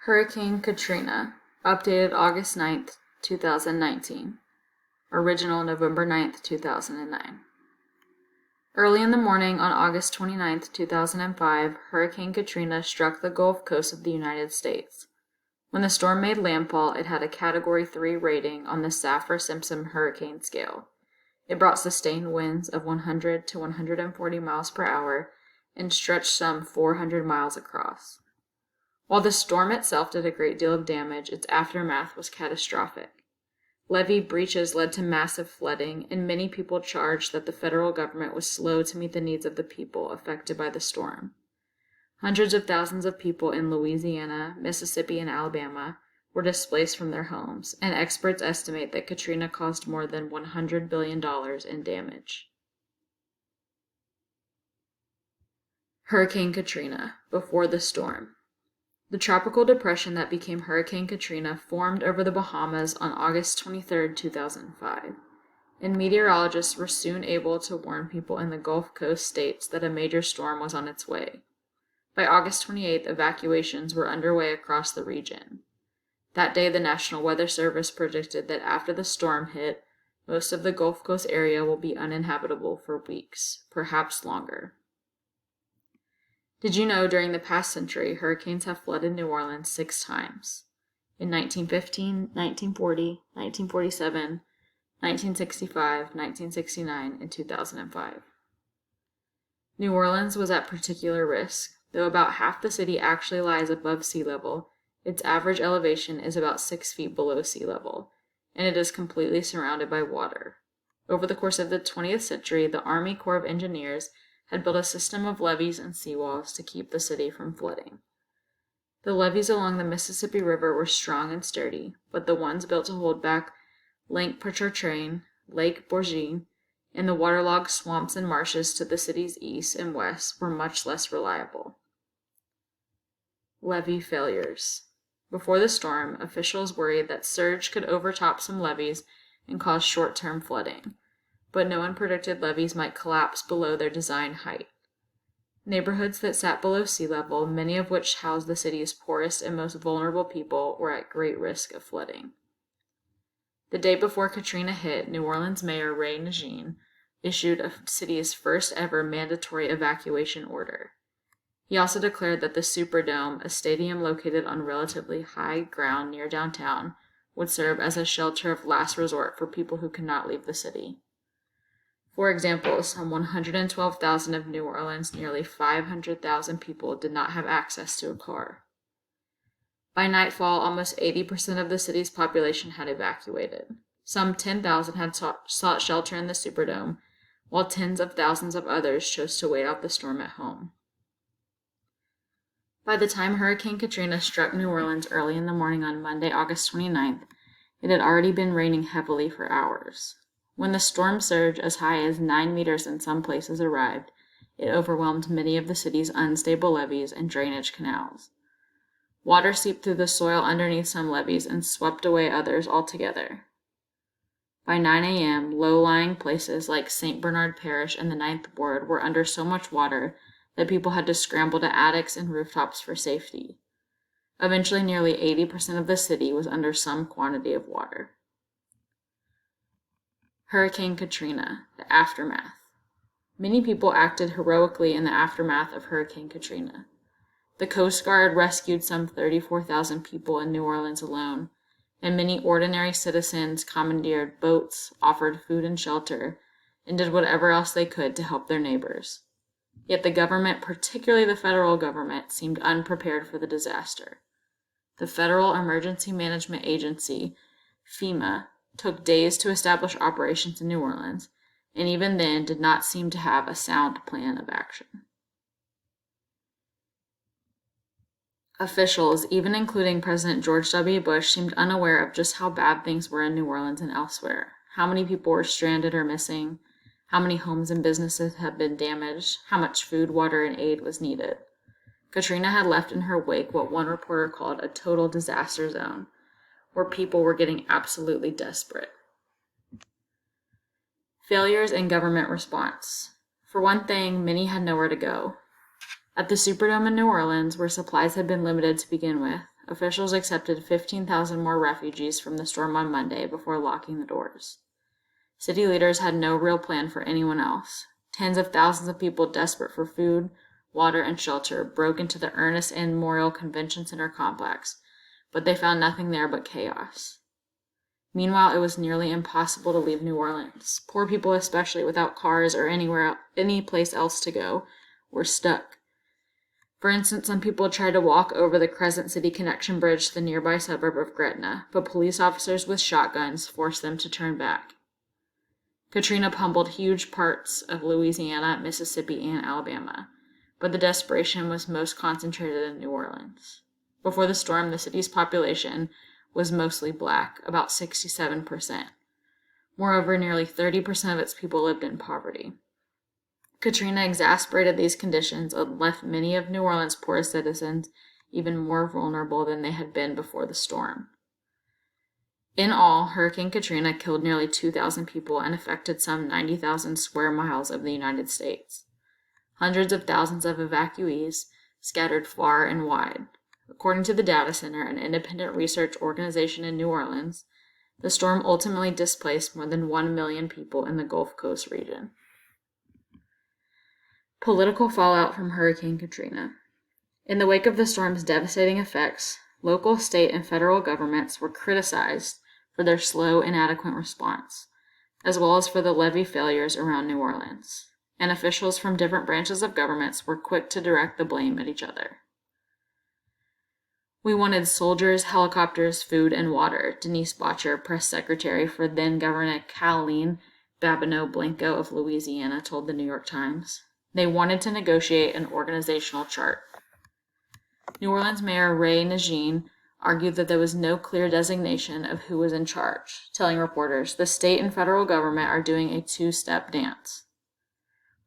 Hurricane Katrina, updated August 9th, 2019. Original November 9th, 2009. Early in the morning on August 29th, 2005, Hurricane Katrina struck the Gulf Coast of the United States. When the storm made landfall, it had a Category 3 rating on the Saffir-Simpson hurricane scale. It brought sustained winds of 100 to 140 miles per hour and stretched some 400 miles across. While the storm itself did a great deal of damage, its aftermath was catastrophic. Levee breaches led to massive flooding, and many people charged that the federal government was slow to meet the needs of the people affected by the storm. Hundreds of thousands of people in Louisiana, Mississippi, and Alabama were displaced from their homes, and experts estimate that Katrina caused more than $100 billion in damage. Hurricane Katrina, before the storm. The tropical depression that became Hurricane Katrina formed over the Bahamas on August 23, 2005, and meteorologists were soon able to warn people in the Gulf Coast states that a major storm was on its way. By August 28th, evacuations were underway across the region. That day, the National Weather Service predicted that after the storm hit, most of the Gulf Coast area will be uninhabitable for weeks, perhaps longer. Did you know during the past century, hurricanes have flooded New Orleans 6 times? In 1915, 1940, 1947, 1965, 1969, and 2005. New Orleans was at particular risk. Though about half the city actually lies above sea level, its average elevation is about 6 feet below sea level, and it is completely surrounded by water. Over the course of the 20th century, the Army Corps of Engineers had built a system of levees and seawalls to keep the city from flooding. The levees along the Mississippi River were strong and sturdy, but the ones built to hold back Lake Pontchartrain, Lake Bourget, and the waterlogged swamps and marshes to the city's east and west were much less reliable. Levee failures. Before the storm, officials worried that surge could overtop some levees and cause short-term flooding, but no one predicted levees might collapse below their design height. Neighborhoods that sat below sea level, many of which housed the city's poorest and most vulnerable people, were at great risk of flooding. The day before Katrina hit, New Orleans Mayor Ray Nagin issued the city's first ever mandatory evacuation order. He also declared that the Superdome, a stadium located on relatively high ground near downtown, would serve as a shelter of last resort for people who could not leave the city. For example, some 112,000 of New Orleans' nearly 500,000 people did not have access to a car. By nightfall, almost 80% of the city's population had evacuated. Some 10,000 had sought shelter in the Superdome, while tens of thousands of others chose to wait out the storm at home. By the time Hurricane Katrina struck New Orleans early in the morning on Monday, August 29th, it had already been raining heavily for hours. When the storm surge as high as 9 meters in some places arrived, it overwhelmed many of the city's unstable levees and drainage canals. Water seeped through the soil underneath some levees and swept away others altogether. By 9 a.m., low-lying places like St. Bernard Parish and the Ninth Ward were under so much water that people had to scramble to attics and rooftops for safety. Eventually, nearly 80% of the city was under some quantity of water. Hurricane Katrina, the aftermath. Many people acted heroically in the aftermath of Hurricane Katrina. The Coast Guard rescued some 34,000 people in New Orleans alone, and many ordinary citizens commandeered boats, offered food and shelter, and did whatever else they could to help their neighbors. Yet the government, particularly the federal government, seemed unprepared for the disaster. The Federal Emergency Management Agency, FEMA, took days to establish operations in New Orleans, and even then did not seem to have a sound plan of action. Officials, even including President George W. Bush, seemed unaware of just how bad things were in New Orleans and elsewhere, how many people were stranded or missing, how many homes and businesses had been damaged, how much food, water, and aid was needed. Katrina had left in her wake what one reporter called a total disaster zone, where people were getting absolutely desperate. Failures in government response. For one thing, many had nowhere to go. At the Superdome in New Orleans, where supplies had been limited to begin with, officials accepted 15,000 more refugees from the storm on Monday before locking the doors. City leaders had no real plan for anyone else. Tens of thousands of people desperate for food, water, and shelter broke into the Ernest Ann Memorial Convention Center complex, but they found nothing there but chaos. Meanwhile, it was nearly impossible to leave New Orleans. Poor people, especially without cars or any place else to go, were stuck. For instance, some people tried to walk over the Crescent City Connection Bridge to the nearby suburb of Gretna, but police officers with shotguns forced them to turn back. Katrina pummeled huge parts of Louisiana, Mississippi, and Alabama, but the desperation was most concentrated in New Orleans. Before the storm, the city's population was mostly black, about 67%. Moreover, nearly 30% of its people lived in poverty. Katrina exacerbated these conditions and left many of New Orleans' poorest citizens even more vulnerable than they had been before the storm. In all, Hurricane Katrina killed nearly 2,000 people and affected some 90,000 square miles of the United States. Hundreds of thousands of evacuees scattered far and wide. According to the Data Center, an independent research organization in New Orleans, the storm ultimately displaced more than 1 million people in the Gulf Coast region. Political fallout from Hurricane Katrina. In the wake of the storm's devastating effects, local, state, and federal governments were criticized for their slow, inadequate response, as well as for the levee failures around New Orleans, and officials from different branches of governments were quick to direct the blame at each other. "We wanted soldiers, helicopters, food, and water," Denise Bottcher, press secretary for then-Governor Kathleen Babineau Blanco of Louisiana, told the New York Times. They wanted to negotiate an organizational chart. New Orleans Mayor Ray Nagin argued that there was no clear designation of who was in charge, telling reporters, "The state and federal government are doing a two-step dance."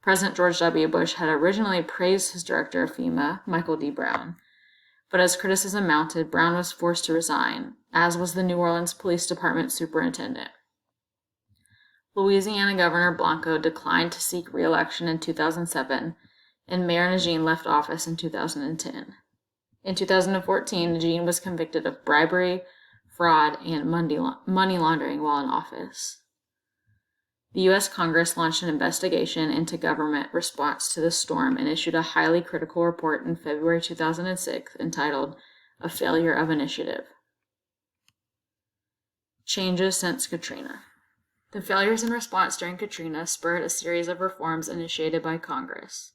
President George W. Bush had originally praised his director of FEMA, Michael D. Brown, but as criticism mounted, Brown was forced to resign, as was the New Orleans Police Department superintendent. Louisiana Governor Blanco declined to seek re-election in 2007, and Mayor Nagin left office in 2010. In 2014, Nagin was convicted of bribery, fraud, and money laundering while in office. The U.S. Congress launched an investigation into government response to the storm and issued a highly critical report in February 2006 entitled "A Failure of Initiative." Changes since Katrina. The failures in response during Katrina spurred a series of reforms initiated by Congress.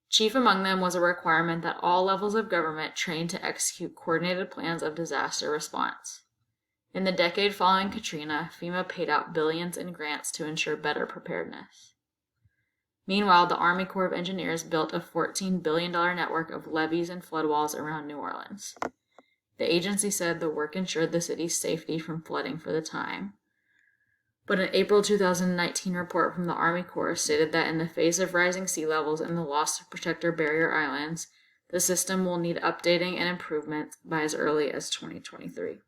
Chief among them was a requirement that all levels of government train to execute coordinated plans of disaster response. In the decade following Katrina, FEMA paid out billions in grants to ensure better preparedness. Meanwhile, the Army Corps of Engineers built a $14 billion network of levees and floodwalls around New Orleans. The agency said the work ensured the city's safety from flooding for the time. But an April 2019 report from the Army Corps stated that in the face of rising sea levels and the loss of protector barrier islands, the system will need updating and improvement by as early as 2023.